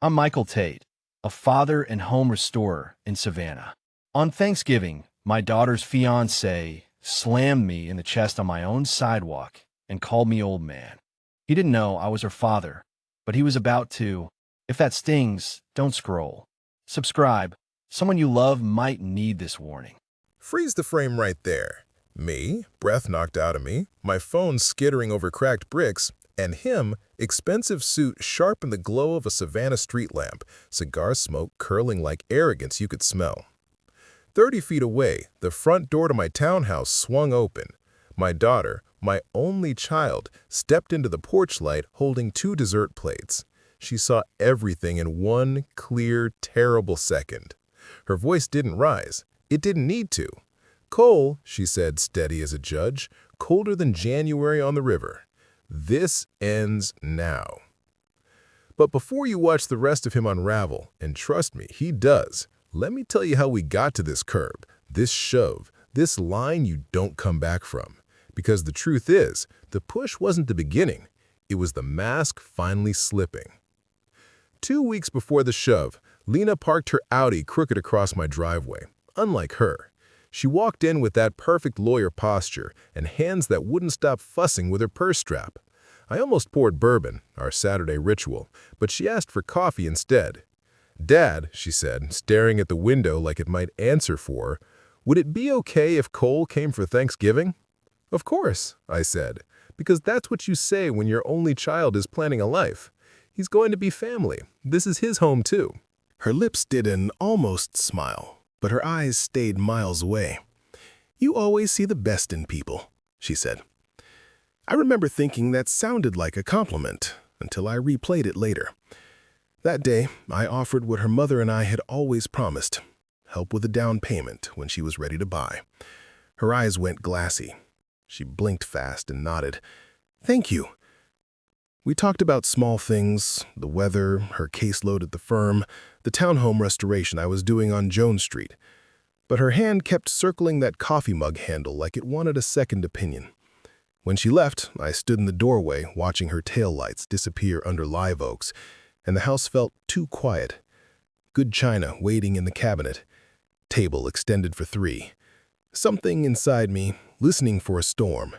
I'm Michael Tate, a father and home restorer in Savannah. On Thanksgiving, my daughter's fiancé slammed me in the chest on my own sidewalk and called me old man. He didn't know I was her father, but he was about to. If that stings, don't scroll. Subscribe. Someone you love might need this warning. Freeze the frame right there. Me, breath knocked out of me, my phone skittering over cracked bricks, and him, expensive suit sharp in the glow of a Savannah street lamp, cigar smoke curling like arrogance you could smell. 30 feet away, the front door to my townhouse swung open. My daughter, my only child, stepped into the porch light holding 2 dessert plates. She saw everything in one clear, terrible second. Her voice didn't rise. It didn't need to. "Cole," she said, steady as a judge, colder than January on the river. "This ends now." But before you watch the rest of him unravel, and trust me, he does, let me tell you how we got to this curb, this shove, this line you don't come back from. Because the truth is, the push wasn't the beginning. It was the mask finally slipping. 2 weeks before the shove, Lena parked her Audi crooked across my driveway. Unlike her, she walked in with that perfect lawyer posture and hands that wouldn't stop fussing with her purse strap. I almost poured bourbon, our Saturday ritual, but she asked for coffee instead. "Dad," she said, staring at the window like it might answer for her, "would it be okay if Cole came for Thanksgiving?" "Of course," I said, "because that's what you say when your only child is planning a life. He's going to be family. This is his home too." Her lips did an almost smile, but her eyes stayed miles away. "You always see the best in people," she said. I remember thinking that sounded like a compliment until I replayed it later. That day, I offered what her mother and I had always promised, help with a down payment when she was ready to buy. Her eyes went glassy. She blinked fast and nodded. "Thank you." We talked about small things, the weather, her caseload at the firm, the townhome restoration I was doing on Jones Street. But her hand kept circling that coffee mug handle like it wanted a second opinion. When she left, I stood in the doorway watching her taillights disappear under live oaks, and the house felt too quiet. Good china waiting in the cabinet. Table extended for 3. Something inside me, listening for a storm.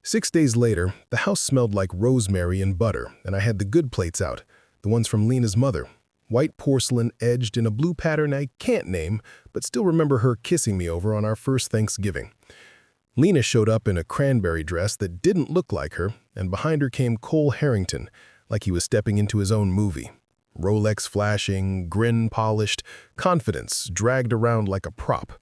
6 days later, the house smelled like rosemary and butter, and I had the good plates out, the ones from Lena's mother. White porcelain edged in a blue pattern I can't name, but still remember her kissing me over on our first Thanksgiving. Lena showed up in a cranberry dress that didn't look like her, and behind her came Cole Harrington, like he was stepping into his own movie. Rolex flashing, grin polished, confidence dragged around like a prop.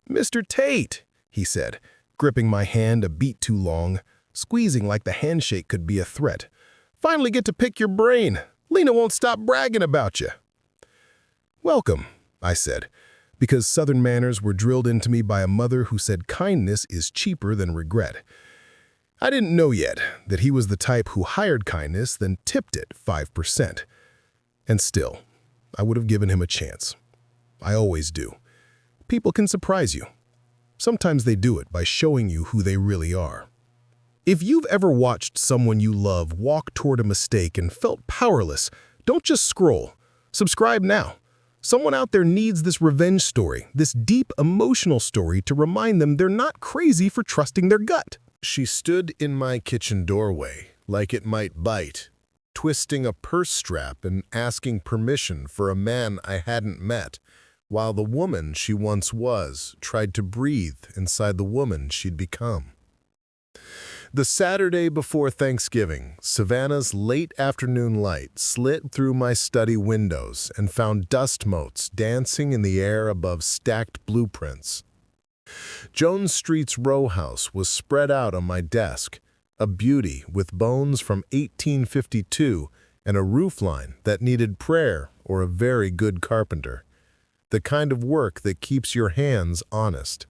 "Mr. Tate," he said, gripping my hand a beat too long, squeezing like the handshake could be a threat. "Finally get to pick your brain. Lena won't stop bragging about you." "Welcome," I said, because Southern manners were drilled into me by a mother who said kindness is cheaper than regret. I didn't know yet that he was the type who hired kindness, then tipped it 5%. And still, I would have given him a chance. I always do. People can surprise you. Sometimes they do it by showing you who they really are. If you've ever watched someone you love walk toward a mistake and felt powerless, don't just scroll. Subscribe now. Someone out there needs this revenge story, this deep emotional story to remind them they're not crazy for trusting their gut. She stood in my kitchen doorway like it might bite, twisting a purse strap and asking permission for a man I hadn't met, while the woman she once was tried to breathe inside the woman she'd become. The Saturday before Thanksgiving, Savannah's late afternoon light slit through my study windows and found dust motes dancing in the air above stacked blueprints. Jones Street's row house was spread out on my desk, a beauty with bones from 1852 and a roofline that needed prayer or a very good carpenter. The kind of work that keeps your hands honest.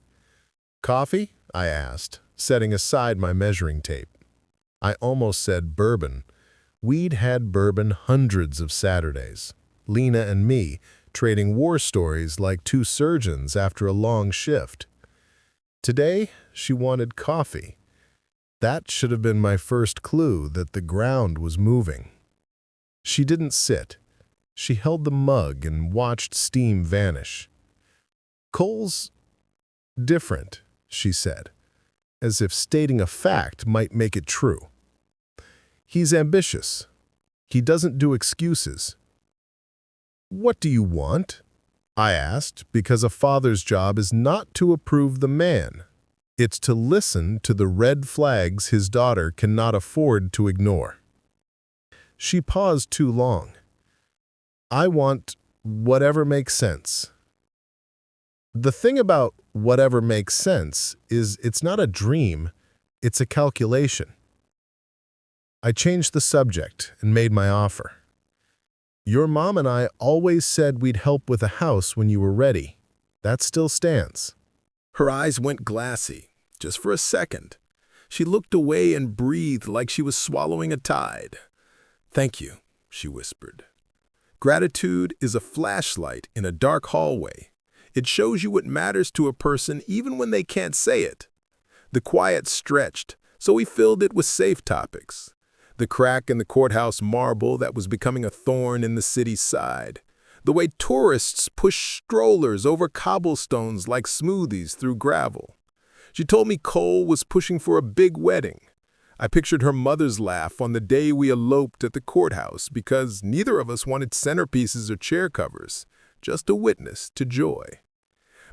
"Coffee?" I asked, setting aside my measuring tape. I almost said bourbon. We'd had bourbon hundreds of Saturdays. Lena and me trading war stories like 2 surgeons after a long shift. Today, she wanted coffee. That should have been my first clue that the ground was moving. She didn't sit. She held the mug and watched steam vanish. "Cole's different," she said, as if stating a fact might make it true. "He's ambitious. He doesn't do excuses." "What do you want?" I asked, because a father's job is not to approve the man. It's to listen to the red flags his daughter cannot afford to ignore. She paused too long. "I want whatever makes sense." The thing about whatever makes sense is it's not a dream, it's a calculation. I changed the subject and made my offer. "Your mom and I always said we'd help with a house when you were ready. That still stands." Her eyes went glassy, just for a second. She looked away and breathed like she was swallowing a tide. "Thank you," she whispered. "Gratitude is a flashlight in a dark hallway. It shows you what matters to a person even when they can't say it." The quiet stretched, so we filled it with safe topics. The crack in the courthouse marble that was becoming a thorn in the city's side. The way tourists push strollers over cobblestones like smoothies through gravel. She told me Cole was pushing for a big wedding. I pictured her mother's laugh on the day we eloped at the courthouse because neither of us wanted centerpieces or chair covers, just a witness to joy.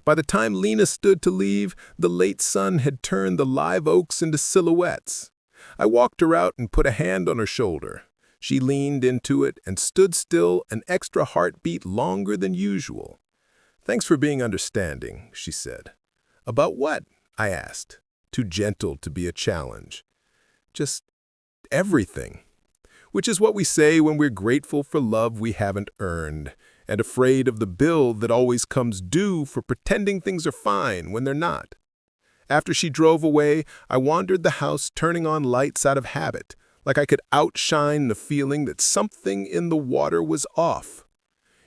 By the time Lena stood to leave, the late sun had turned the live oaks into silhouettes. I walked her out and put a hand on her shoulder. She leaned into it and stood still, an extra heartbeat longer than usual. "Thanks for being understanding," she said. "About what?" I asked, too gentle to be a challenge. "Just everything." Which is what we say when we're grateful for love we haven't earned, and afraid of the bill that always comes due for pretending things are fine when they're not. After she drove away, I wandered the house turning on lights out of habit, like I could outshine the feeling that something in the water was off.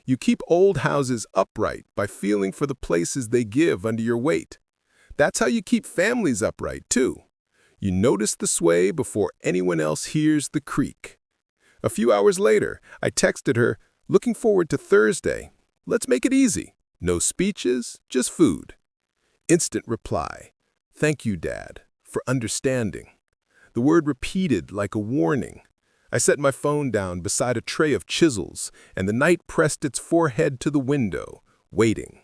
You keep old houses upright by feeling for the places they give under your weight. That's how you keep families upright, too. You notice the sway before anyone else hears the creak. A few hours later, I texted her, "Looking forward to Thursday. Let's make it easy. No speeches, just food." Instant reply. "Thank you, Dad, for understanding." The word repeated like a warning. I set my phone down beside a tray of chisels, and the night pressed its forehead to the window, waiting.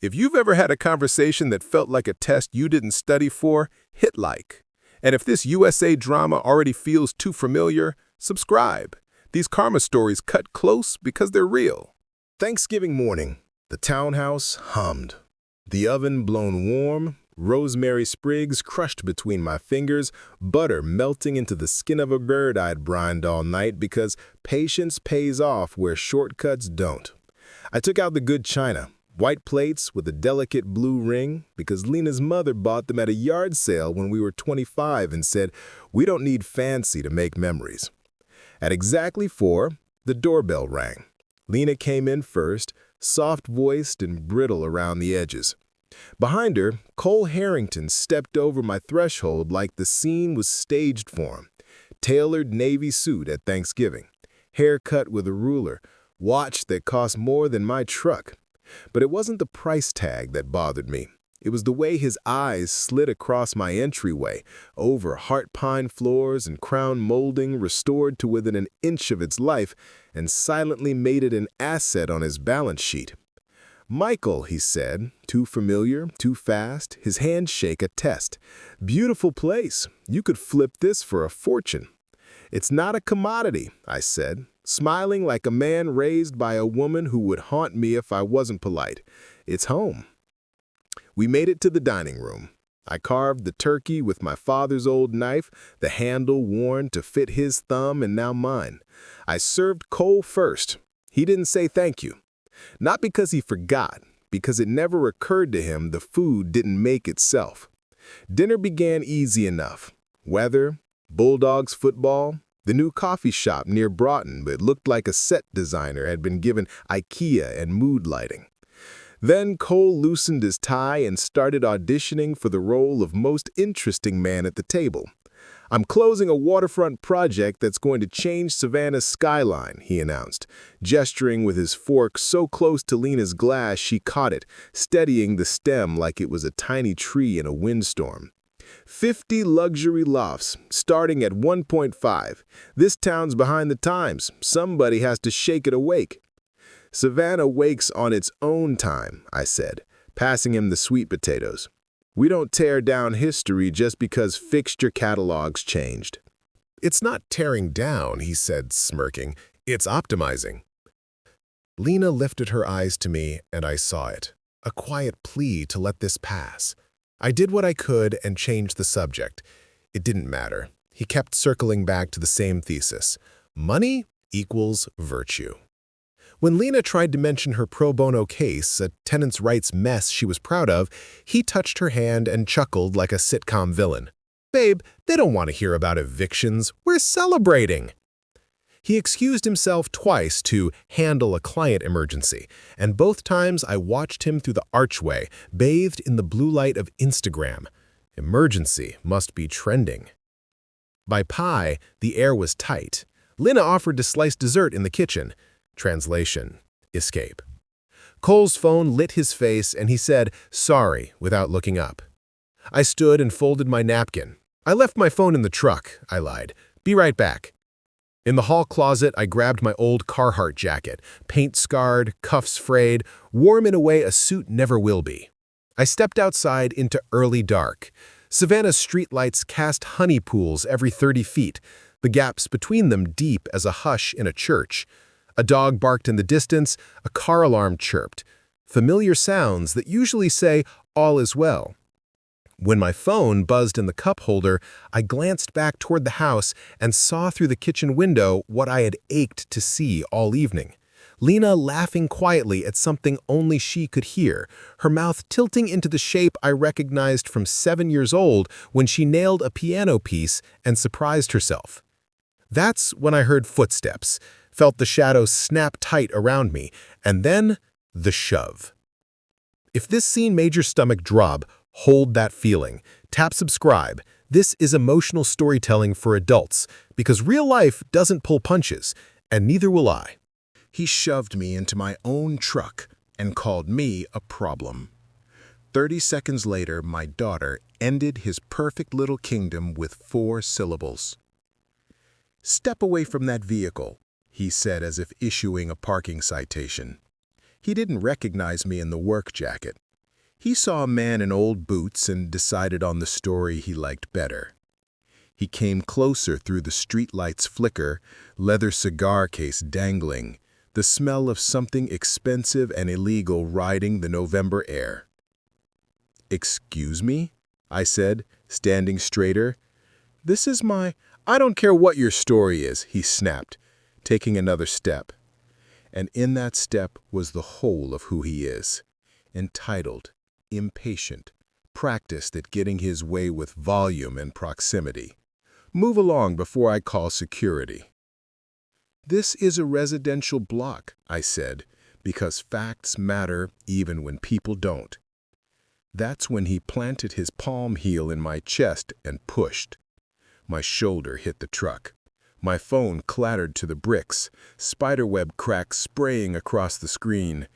If you've ever had a conversation that felt like a test you didn't study for, hit like. And if this USA drama already feels too familiar, subscribe. These karma stories cut close because they're real. Thanksgiving morning, the townhouse hummed. The oven blown warm, rosemary sprigs crushed between my fingers, butter melting into the skin of a bird I'd brined all night because patience pays off where shortcuts don't. I took out the good china, white plates with a delicate blue ring, because Lena's mother bought them at a yard sale when we were 25 and said, "We don't need fancy to make memories." At exactly 4, the doorbell rang. Lena came in first, soft-voiced and brittle around the edges. Behind her, Cole Harrington stepped over my threshold like the scene was staged for him. Tailored navy suit at Thanksgiving, hair cut with a ruler, watch that cost more than my truck. But it wasn't the price tag that bothered me. It was the way his eyes slid across my entryway, over heart pine floors and crown molding restored to within an inch of its life, and silently made it an asset on his balance sheet. "Michael," he said, too familiar, too fast, his handshake a test. "Beautiful place. You could flip this for a fortune." "It's not a commodity," I said, smiling like a man raised by a woman who would haunt me if I wasn't polite. "It's home." We made it to the dining room. I carved the turkey with my father's old knife, the handle worn to fit his thumb and now mine. I served Cole first. He didn't say thank you. Not because he forgot, because it never occurred to him the food didn't make itself. Dinner began easy enough. Weather, Bulldogs football, the new coffee shop near Broughton, but looked like a set designer had been given IKEA and mood lighting. Then Cole loosened his tie and started auditioning for the role of most interesting man at the table. "I'm closing a waterfront project that's going to change Savannah's skyline," he announced, gesturing with his fork so close to Lena's glass she caught it, steadying the stem like it was a tiny tree in a windstorm. 50 luxury lofts, starting at 1.5. This town's behind the times. Somebody has to shake it awake. "Savannah wakes on its own time," I said, passing him the sweet potatoes. "We don't tear down history just because fixture catalogs changed." "It's not tearing down," he said, smirking. "It's optimizing." Lena lifted her eyes to me, and I saw it. A quiet plea to let this pass. I did what I could and changed the subject. It didn't matter. He kept circling back to the same thesis. Money equals virtue. When Lena tried to mention her pro bono case, a tenants' rights mess she was proud of, he touched her hand and chuckled like a sitcom villain. "Babe, they don't want to hear about evictions. We're celebrating." He excused himself twice to handle a client emergency, and both times I watched him through the archway, bathed in the blue light of Instagram. Emergency must be trending. By pie, the air was tight. Lena offered to slice dessert in the kitchen. Translation: escape. Cole's phone lit his face, and he said, "Sorry," without looking up. I stood and folded my napkin. "I left my phone in the truck," I lied. "Be right back." In the hall closet, I grabbed my old Carhartt jacket, paint-scarred, cuffs frayed, warm in a way a suit never will be. I stepped outside into early dark. Savannah's streetlights cast honey pools every 30 feet, the gaps between them deep as a hush in a church. A dog barked in the distance, a car alarm chirped. Familiar sounds that usually say, "All is well." When my phone buzzed in the cup holder, I glanced back toward the house and saw through the kitchen window what I had ached to see all evening. Lena laughing quietly at something only she could hear, her mouth tilting into the shape I recognized from 7 years old when she nailed a piano piece and surprised herself. That's when I heard footsteps, felt the shadows snap tight around me, and then the shove. If this scene made your stomach drop, hold that feeling. Tap subscribe. This is emotional storytelling for adults, because real life doesn't pull punches, and neither will I. He shoved me into my own truck and called me a problem. 30 seconds later, my daughter ended his perfect little kingdom with 4 syllables. "Step away from that vehicle," he said as if issuing a parking citation. He didn't recognize me in the work jacket. He saw a man in old boots and decided on the story he liked better. He came closer through the streetlight's flicker, leather cigar case dangling, the smell of something expensive and illegal riding the November air. "Excuse me?" I said, standing straighter. "This is my—" "I don't care what your story is," he snapped, taking another step. And in that step was the whole of who he is. Entitled, impatient, practiced at getting his way with volume and proximity. "Move along before I call security." "This is a residential block," I said, "because facts matter even when people don't." That's when he planted his palm heel in my chest and pushed. My shoulder hit the truck. My phone clattered to the bricks, spiderweb cracks spraying across the screen.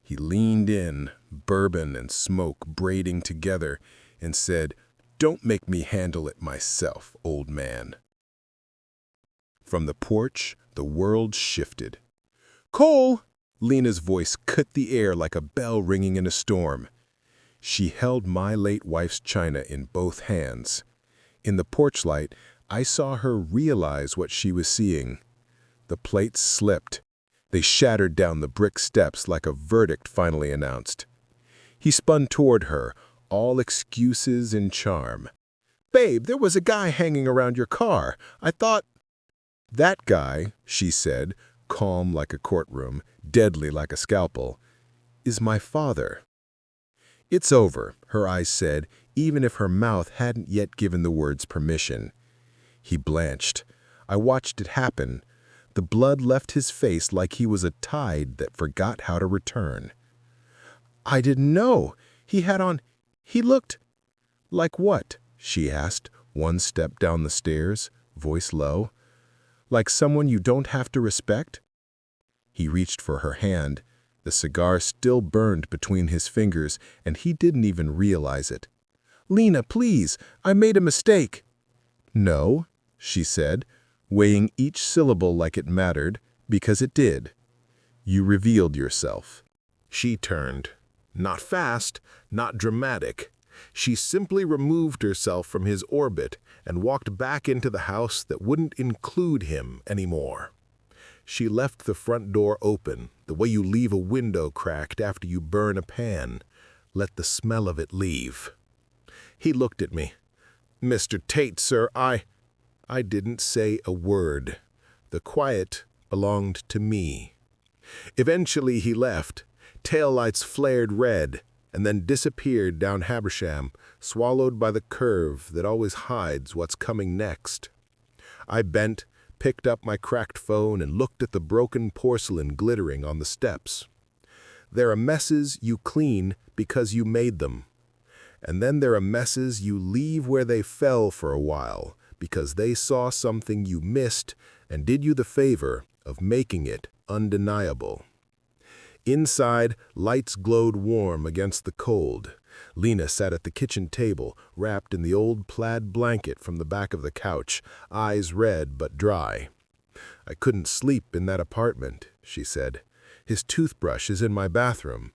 He leaned in, bourbon and smoke braiding together, and said, "Don't make me handle it myself, old man." From the porch, the world shifted. "Cole!" Lena's voice cut the air like a bell ringing in a storm. She held my late wife's china in both hands. In the porch light, I saw her realize what she was seeing. The plates slipped. They shattered down the brick steps like a verdict finally announced. He spun toward her, all excuses and charm. "Babe, there was a guy hanging around your car. I thought—" "That guy," she said, calm like a courtroom, deadly like a scalpel, "is my father." "It's over," her eyes said, even if her mouth hadn't yet given the words permission. He blanched. I watched it happen. The blood left his face like he was a tide that forgot how to return. "I didn't know. He had on—" "He looked—" "Like what?" she asked, One step down the stairs, voice low. Like someone you don't have to respect? He reached for her hand. The cigar still burned between his fingers, and he didn't even realize it. "Lena, please, I made a mistake." "No," she said, weighing each syllable like it mattered, because it did. "You revealed yourself." She turned. Not fast, not dramatic. She simply removed herself from his orbit and walked back into the house that wouldn't include him anymore. She left the front door open, the way you leave a window cracked after you burn a pan. Let the smell of it leave. He looked at me. "Mr. Tate, sir, I didn't say a word. The quiet belonged to me." Eventually he left. Taillights flared red, and then disappeared down Habersham, swallowed by the curve that always hides what's coming next. I bent, picked up my cracked phone, and looked at the broken porcelain glittering on the steps. There are messes you clean because you made them. And then there are messes you leave where they fell for a while because they saw something you missed and did you the favor of making it undeniable. Inside, lights glowed warm against the cold. Lena sat at the kitchen table, wrapped in the old plaid blanket from the back of the couch, eyes red but dry. "I couldn't sleep in that apartment," she said. "His toothbrush is in my bathroom."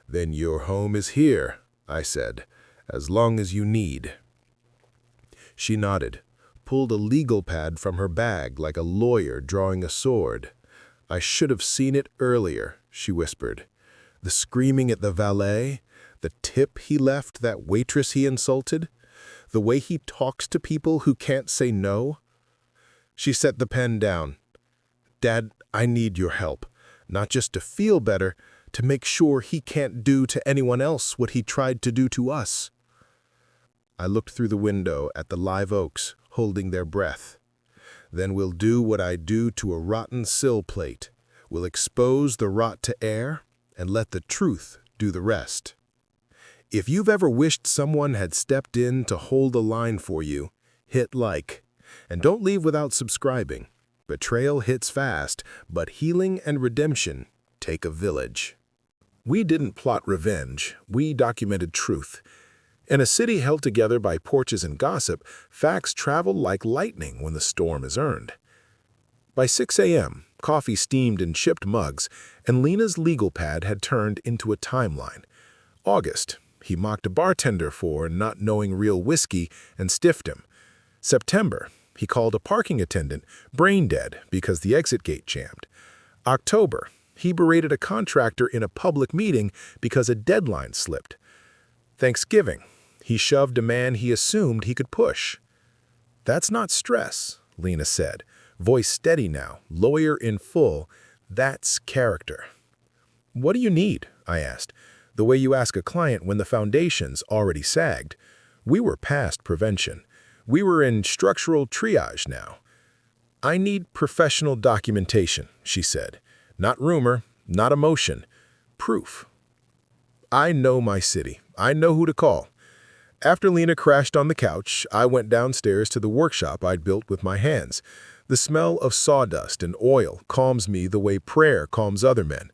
"Then your home is here," I said, "as long as you need." She nodded, pulled a legal pad from her bag like a lawyer drawing a sword. "I should have seen it earlier," she whispered. "The screaming at the valet, the tip he left that waitress he insulted, the way he talks to people who can't say no." She set the pen down. "Dad, I need your help, not just to feel better, to make sure he can't do to anyone else what he tried to do to us." I looked through the window at the live oaks, holding their breath. "Then we'll do what I do to a rotten sill plate. We'll expose the rot to air and let the truth do the rest." If you've ever wished someone had stepped in to hold the line for you, hit like. And don't leave without subscribing. Betrayal hits fast, but healing and redemption take a village. We didn't plot revenge, we documented truth. In a city held together by porches and gossip, facts travel like lightning when the storm is earned. By 6 a.m., coffee steamed in chipped mugs, and Lena's legal pad had turned into a timeline. August, he mocked a bartender for not knowing real whiskey and stiffed him. September, he called a parking attendant brain dead because the exit gate jammed. October, he berated a contractor in a public meeting because a deadline slipped. Thanksgiving, he shoved a man he assumed he could push. "That's not stress," Lena said, voice steady now, lawyer in full. "That's character." "What do you need?" I asked, the way you ask a client when the foundation's already sagged. We were past prevention. We were in structural triage now. "I need professional documentation," she said. "Not rumor, not emotion. Proof." I know my city. I know who to call. After Lena crashed on the couch, I went downstairs to the workshop I'd built with my hands. The smell of sawdust and oil calms me the way prayer calms other men.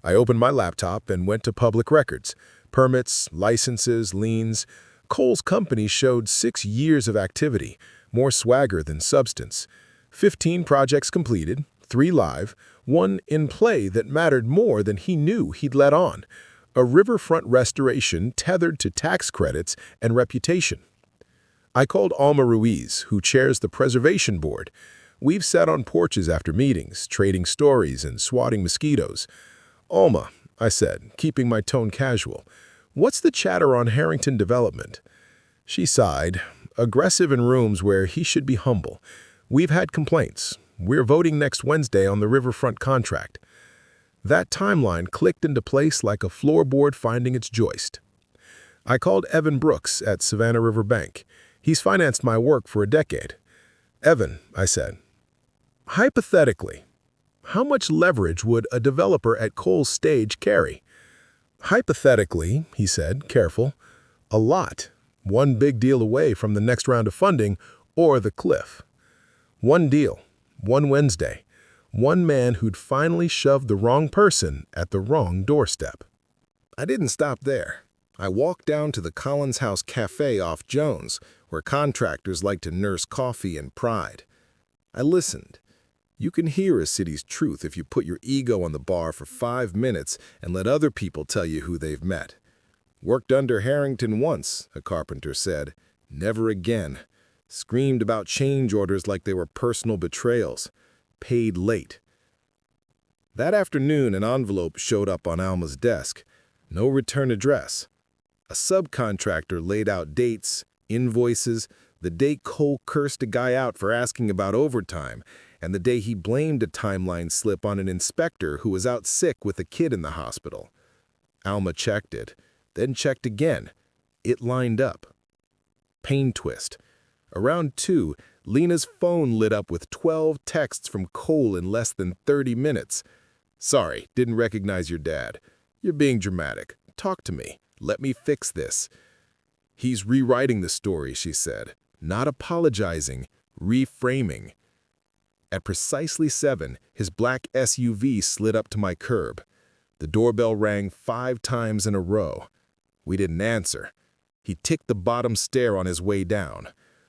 I opened my laptop and went to public records. Permits, licenses, liens. Cole's company showed 6 years of activity, more swagger than substance. 15 projects completed, 3 live, 1 in play that mattered more than he knew he'd let on. A riverfront restoration tethered to tax credits and reputation. I called Alma Ruiz, who chairs the preservation board. We've sat on porches after meetings, trading stories and swatting mosquitoes. "Alma," I said, keeping my tone casual, "what's the chatter on Harrington development?" She sighed, aggressive in rooms where he should be humble. "We've had complaints. We're voting next Wednesday on the riverfront contract." That timeline clicked into place like a floorboard finding its joist. I called Evan Brooks at Savannah River Bank. He's financed my work for a decade. "Evan," I said, "hypothetically, how much leverage would a developer at Cole's stage carry?" "Hypothetically," he said, careful, "a lot. One big deal away from the next round of funding or the cliff. One deal, one Wednesday, one man who'd finally shoved the wrong person at the wrong doorstep. I didn't stop there. I walked down to the Collins House Cafe off Jones, where contractors like to nurse coffee and pride. I listened. You can hear a city's truth if you put your ego on the bar for 5 minutes and let other people tell you who they've met. Worked under Harrington once, a carpenter said. Never again. Screamed about change orders like they were personal betrayals. Paid late. That afternoon, an envelope showed up on Alma's desk. No return address. A subcontractor laid out dates, invoices, the day Cole cursed a guy out for asking about overtime, and the day he blamed a timeline slip on an inspector who was out sick with a kid in the hospital. Alma checked it, then checked again. It lined up. Pain twist. Around 2, Lena's phone lit up with 12 texts from Cole in less than 30 minutes. Sorry, didn't recognize your dad. You're being dramatic. Talk to me. Let me fix this. He's rewriting the story, she said. Not apologizing, reframing. At precisely 7, his black SUV slid up to my curb. The doorbell rang 5 times in a row. We didn't answer. He ticked the bottom stair on his way down.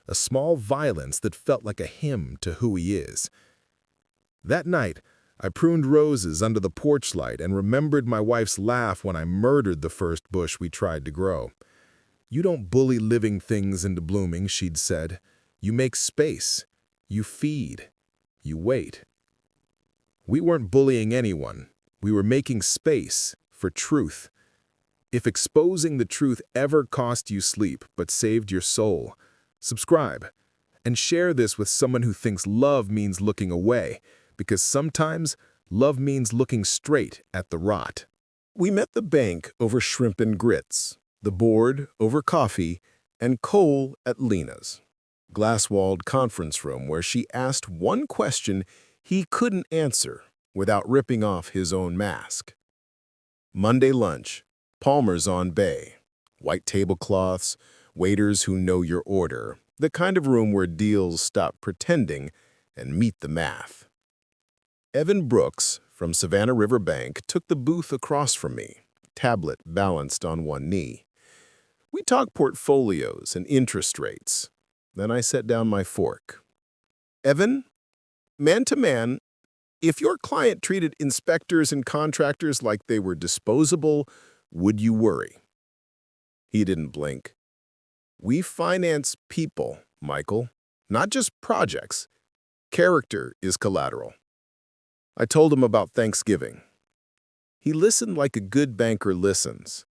A small violence that felt like a hymn to who he is. That night, I pruned roses under the porch light and remembered my wife's laugh when I murdered the first bush we tried to grow. You don't bully living things into blooming, she'd said. You make space. You feed. You wait. We weren't bullying anyone. We were making space for truth. If exposing the truth ever cost you sleep but saved your soul, subscribe and share this with someone who thinks love means looking away, because sometimes love means looking straight at the rot. We met the bank over shrimp and grits, the board over coffee, and Cole at Lena's glass-walled conference room where she asked one question he couldn't answer without ripping off his own mask. Monday lunch, Palmer's on Bay, white tablecloths, waiters who know your order, the kind of room where deals stop pretending and meet the math. Evan Brooks from Savannah River Bank took the booth across from me, tablet balanced on one knee. We talked portfolios and interest rates. Then I set down my fork. Evan, man to man, if your client treated inspectors and contractors like they were disposable, would you worry? He didn't blink. We finance people, Michael, not just projects. Character is collateral. I told him about Thanksgiving. He listened like a good banker listens.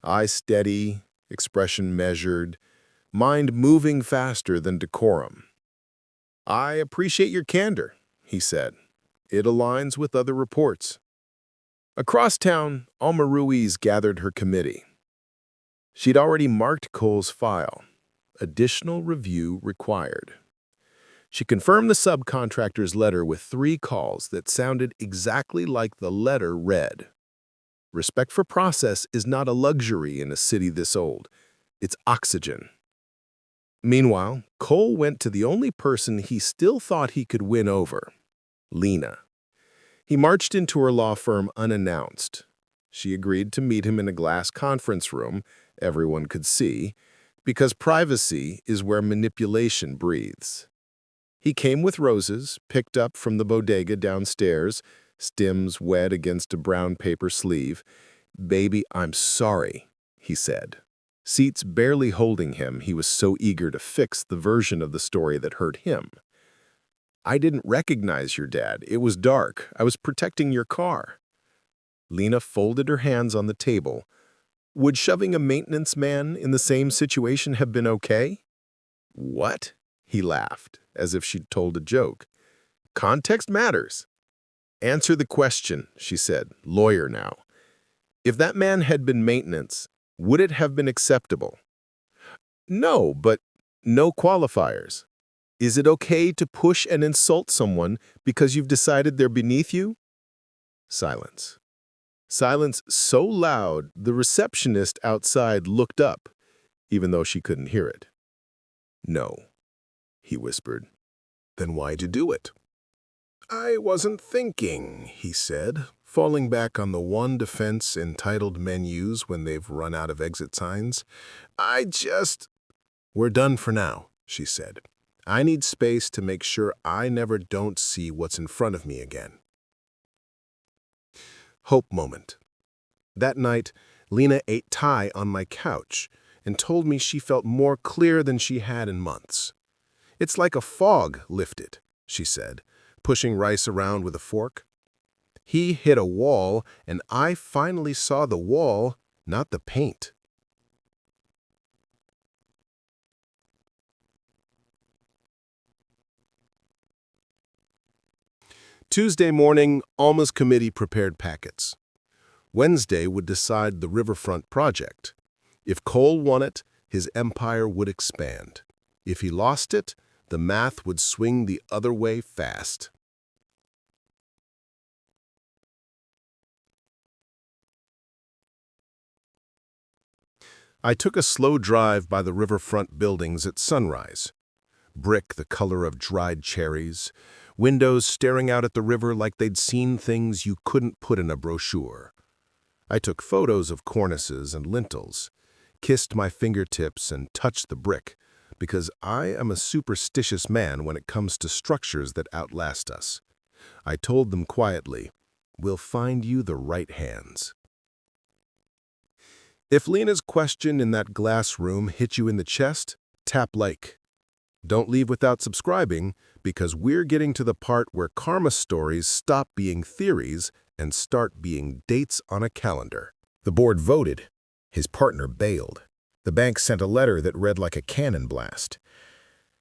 Eyes steady, expression measured, mind moving faster than decorum. I appreciate your candor, he said. It aligns with other reports. Across town, Alma Ruiz gathered her committee. She'd already marked Cole's file. Additional review required. She confirmed the subcontractor's letter with 3 calls that sounded exactly like the letter read. Respect for process is not a luxury in a city this old. It's oxygen. Meanwhile, Cole went to the only person he still thought he could win over, Lena. He marched into her law firm unannounced. She agreed to meet him in a glass conference room everyone could see, because privacy is where manipulation breathes. He came with roses, picked up from the bodega downstairs, stems wet against a brown paper sleeve. "Baby, I'm sorry," he said. Seats barely holding him, he was so eager to fix the version of the story that hurt him. "I didn't recognize your dad. It was dark. I was protecting your car." Lena folded her hands on the table. Would shoving a maintenance man in the same situation have been okay? "What?" He laughed, as if she'd told a joke. "Context matters." "Answer the question," she said, lawyer now. "If that man had been maintenance, would it have been acceptable?" "No, but no qualifiers. Is it okay to push and insult someone because you've decided they're beneath you?" Silence. Silence so loud the receptionist outside looked up. even though she couldn't hear it. "No," he whispered. "Then why'd you do it?" "I wasn't thinking," he said, falling back on the one defense entitled men use when they've run out of exit signs. "We're done for now," she said. "I need space to make sure I never don't see what's in front of me again." Hope moment. That night, Lena ate Thai on my couch and told me she felt more clear than she had in months. "It's like a fog lifted," she said, pushing rice around with a fork. "He hit a wall, and I finally saw the wall, not the paint." Tuesday morning, Alma's committee prepared packets. Wednesday would decide the riverfront project. If Cole won it, his empire would expand. If he lost it, the math would swing the other way fast. I took a slow drive by the riverfront buildings at sunrise. Brick the color of dried cherries, windows staring out at the river like they'd seen things you couldn't put in a brochure. I took photos of cornices and lintels, kissed my fingertips and touched the brick, because I am a superstitious man when it comes to structures that outlast us. I told them quietly, "We'll find you the right hands." If Lena's question in that glass room hit you in the chest, tap like. Don't leave without subscribing, because we're getting to the part where karma stories stop being theories and start being dates on a calendar. The board voted. His partner bailed. The bank sent a letter that read like a cannon blast.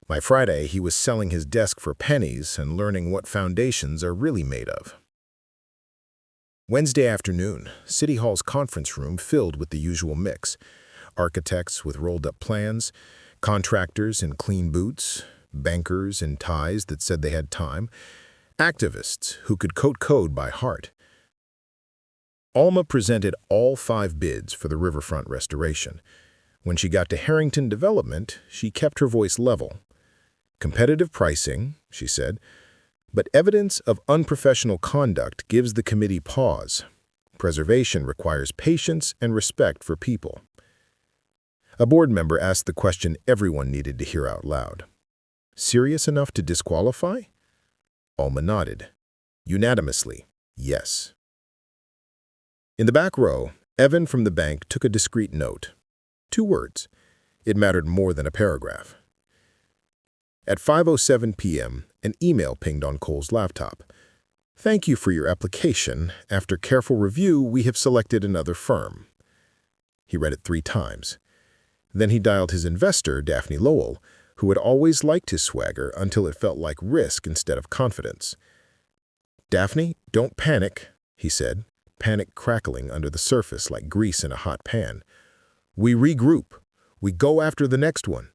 By Friday, he was selling his desk for pennies and learning what foundations are really made of. Wednesday afternoon, City Hall's conference room filled with the usual mix. Architects with rolled-up plans, contractors in clean boots, bankers in ties that said they had time, activists who could quote code by heart. Alma presented all 5 bids for the riverfront restoration. When she got to Harrington Development, she kept her voice level. "Competitive pricing," she said, "but evidence of unprofessional conduct gives the committee pause. Preservation requires patience and respect for people." A board member asked the question everyone needed to hear out loud. "Serious enough to disqualify?" Alma nodded. Unanimously, yes. In the back row, Evan from the bank took a discreet note. 2 words. It mattered more than a paragraph. At 5:07 p.m., an email pinged on Cole's laptop. "Thank you for your application. After careful review, we have selected another firm." He read it 3 times. Then he dialed his investor, Daphne Lowell, who had always liked his swagger until it felt like risk instead of confidence. "Daphne, don't panic," he said, panic crackling under the surface like grease in a hot pan. "We regroup. We go after the next one."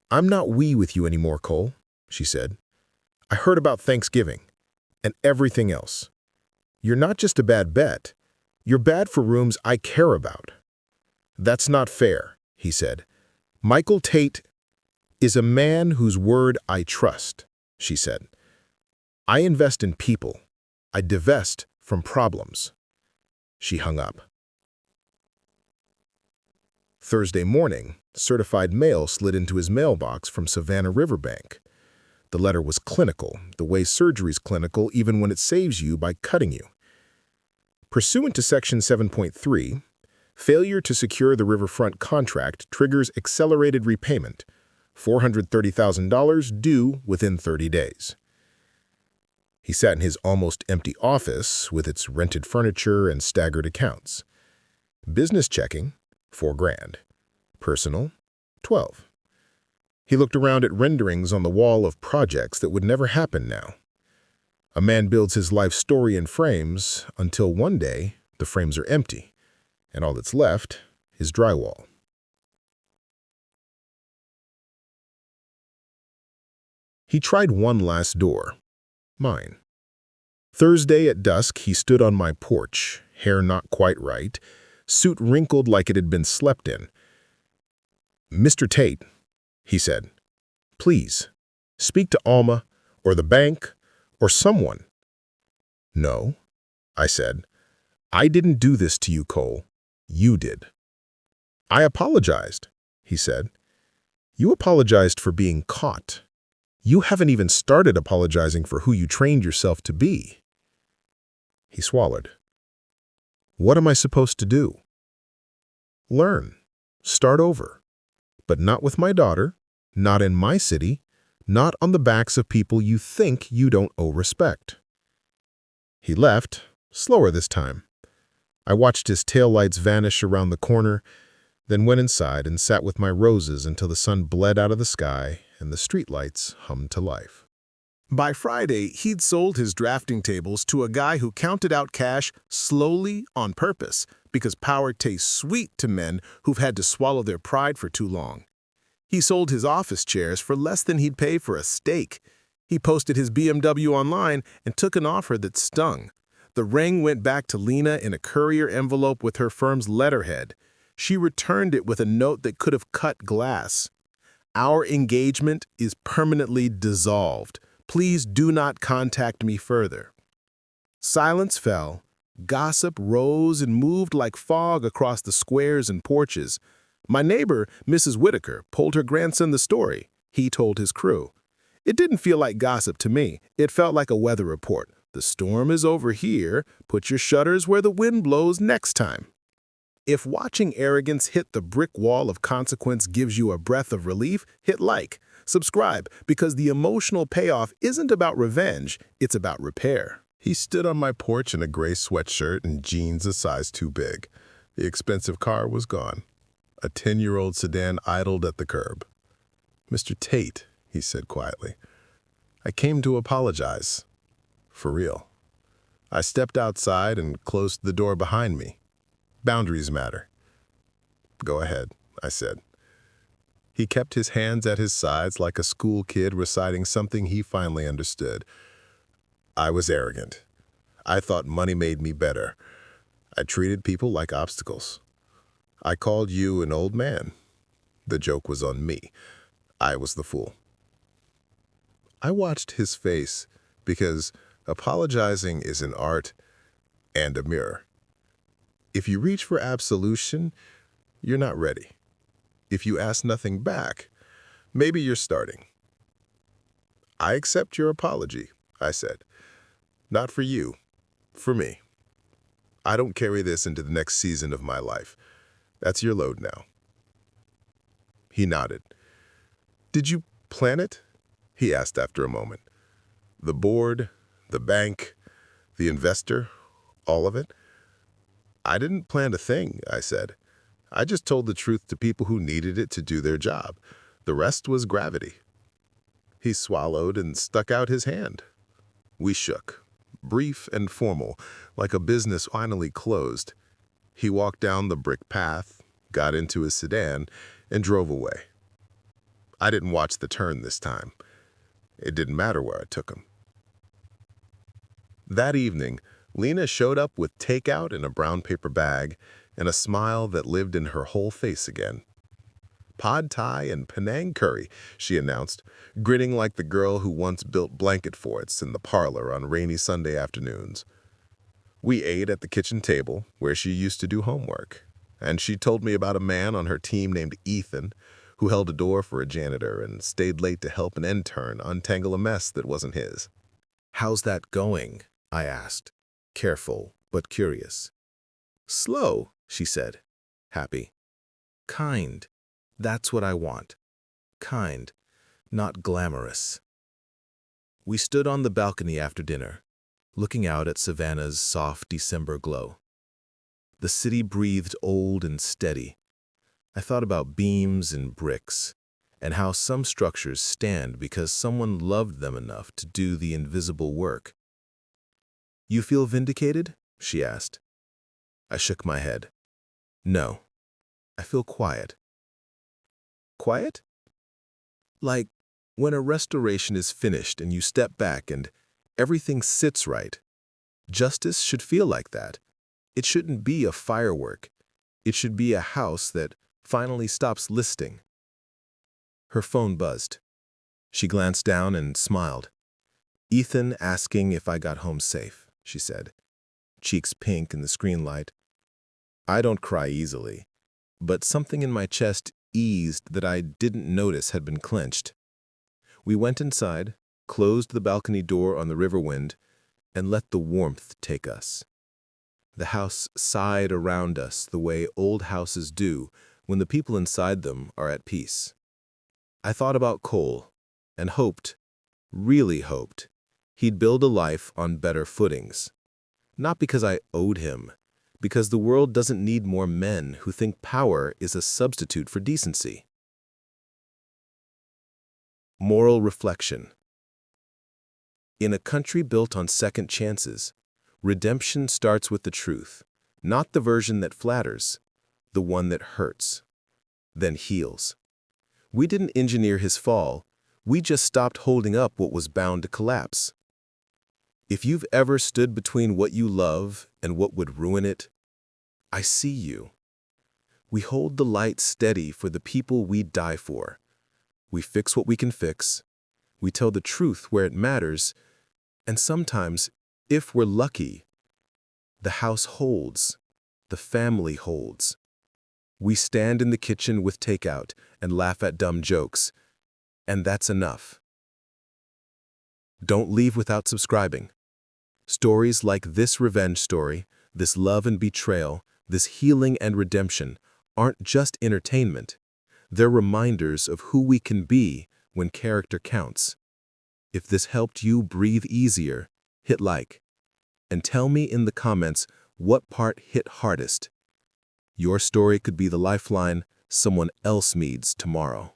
"I'm not we with you anymore, Cole," she said. "I heard about Thanksgiving and everything else. You're not just a bad bet. You're bad for rooms I care about." "That's not fair," he said. "Michael Tate is a man whose word I trust," she said. "I invest in people. I divest from problems." She hung up. Thursday morning, certified mail slid into his mailbox from Savannah Riverbank. The letter was clinical, the way surgery's clinical even when it saves you by cutting you. Pursuant to Section 7.3, failure to secure the riverfront contract triggers accelerated repayment, $430,000 due within 30 days. He sat in his almost empty office with its rented furniture and staggered accounts. Business checking, $4,000. Personal, $12,000. He looked around at renderings on the wall of projects that would never happen now. A man builds his life story in frames until one day the frames are empty, and all that's left is drywall. He tried one last door, mine. Thursday at dusk, he stood on my porch, hair not quite right, suit wrinkled like it had been slept in. "Mr. Tate," he said, "please, speak to Alma or the bank or someone." "No," I said. "I didn't do this to you, Cole. You did." "I apologized," he said. "You apologized for being caught. You haven't even started apologizing for who you trained yourself to be." He swallowed. "What am I supposed to do?" "Learn. Start over. But not with my daughter, not in my city, not on the backs of people you think you don't owe respect." He left, slower this time. I watched his taillights vanish around the corner, then went inside and sat with my roses until the sun bled out of the sky and the streetlights hummed to life. By Friday, he'd sold his drafting tables to a guy who counted out cash slowly on purpose because power tastes sweet to men who've had to swallow their pride for too long. He sold his office chairs for less than he'd pay for a steak. He posted his BMW online and took an offer that stung. The ring went back to Lena in a courier envelope with her firm's letterhead. She returned it with a note that could have cut glass. "Our engagement is permanently dissolved. Please do not contact me further." Silence fell. Gossip rose and moved like fog across the squares and porches. My neighbor, Mrs. Whitaker, told her grandson the story. He told his crew. It didn't feel like gossip to me. It felt like a weather report. "The storm is over here. Put your shutters where the wind blows next time." If watching arrogance hit the brick wall of consequence gives you a breath of relief, hit like. Subscribe, because the emotional payoff isn't about revenge, it's about repair. He stood on my porch in a gray sweatshirt and jeans a size too big. The expensive car was gone. A 10-year-old sedan idled at the curb. "Mr. Tate," he said quietly, "I came to apologize. For real." I stepped outside and closed the door behind me. "Boundaries matter." "Go ahead," I said. He kept his hands at his sides like a school kid reciting something he finally understood. "I was arrogant. I thought money made me better. I treated people like obstacles. I called you an old man. The joke was on me. I was the fool." I watched his face because apologizing is an art and a mirror. If you reach for absolution, you're not ready. If you ask nothing back, maybe you're starting. "I accept your apology," I said. "Not for you, for me. I don't carry this into the next season of my life. That's your load now." He nodded. "Did you plan it?" he asked after a moment. "The board, the bank, the investor, all of it?" "I didn't plan a thing," I said. "I just told the truth to people who needed it to do their job. The rest was gravity." He swallowed and stuck out his hand. We shook, brief and formal, like a business finally closed. He walked down the brick path, got into his sedan, and drove away. I didn't watch the turn this time. It didn't matter where I took him. That evening, Lena showed up with takeout in a brown paper bag and a smile that lived in her whole face again. "Pad Thai and Penang curry," she announced, grinning like the girl who once built blanket forts in the parlor on rainy Sunday afternoons. We ate at the kitchen table, where she used to do homework, and she told me about a man on her team named Ethan, who held a door for a janitor and stayed late to help an intern untangle a mess that wasn't his. "How's that going?" I asked, careful but curious. "Slow," she said, happy. "Kind. That's what I want. Kind, not glamorous." We stood on the balcony after dinner, looking out at Savannah's soft December glow. The city breathed old and steady. I thought about beams and bricks, and how some structures stand because someone loved them enough to do the invisible work. "You feel vindicated?" she asked. I shook my head. "No, I feel quiet." "Quiet?" "Like when a restoration is finished and you step back and everything sits right. Justice should feel like that. It shouldn't be a firework. It should be a house that finally stops listing. Her phone buzzed. She glanced down and smiled. "Ethan asking if I got home safe," she said, cheeks pink in the screen light. I don't cry easily, but something in my chest eased that I didn't notice had been clenched. We went inside, closed the balcony door on the river wind, and let the warmth take us. The house sighed around us the way old houses do when the people inside them are at peace. I thought about Cole and hoped, really hoped, he'd build a life on better footings. Not because I owed him, because the world doesn't need more men who think power is a substitute for decency. Moral reflection. In a country built on second chances, redemption starts with the truth, not the version that flatters, the one that hurts, then heals. We didn't engineer his fall, we just stopped holding up what was bound to collapse. If you've ever stood between what you love and what would ruin it, I see you. We hold the light steady for the people we die for. We fix what we can fix. We tell the truth where it matters. And sometimes, if we're lucky, the house holds, the family holds. We stand in the kitchen with takeout and laugh at dumb jokes, and that's enough. Don't leave without subscribing. Stories like this revenge story, this love and betrayal, this healing and redemption aren't just entertainment. They're reminders of who we can be when character counts. If this helped you breathe easier, hit like. And tell me in the comments what part hit hardest. Your story could be the lifeline someone else needs tomorrow.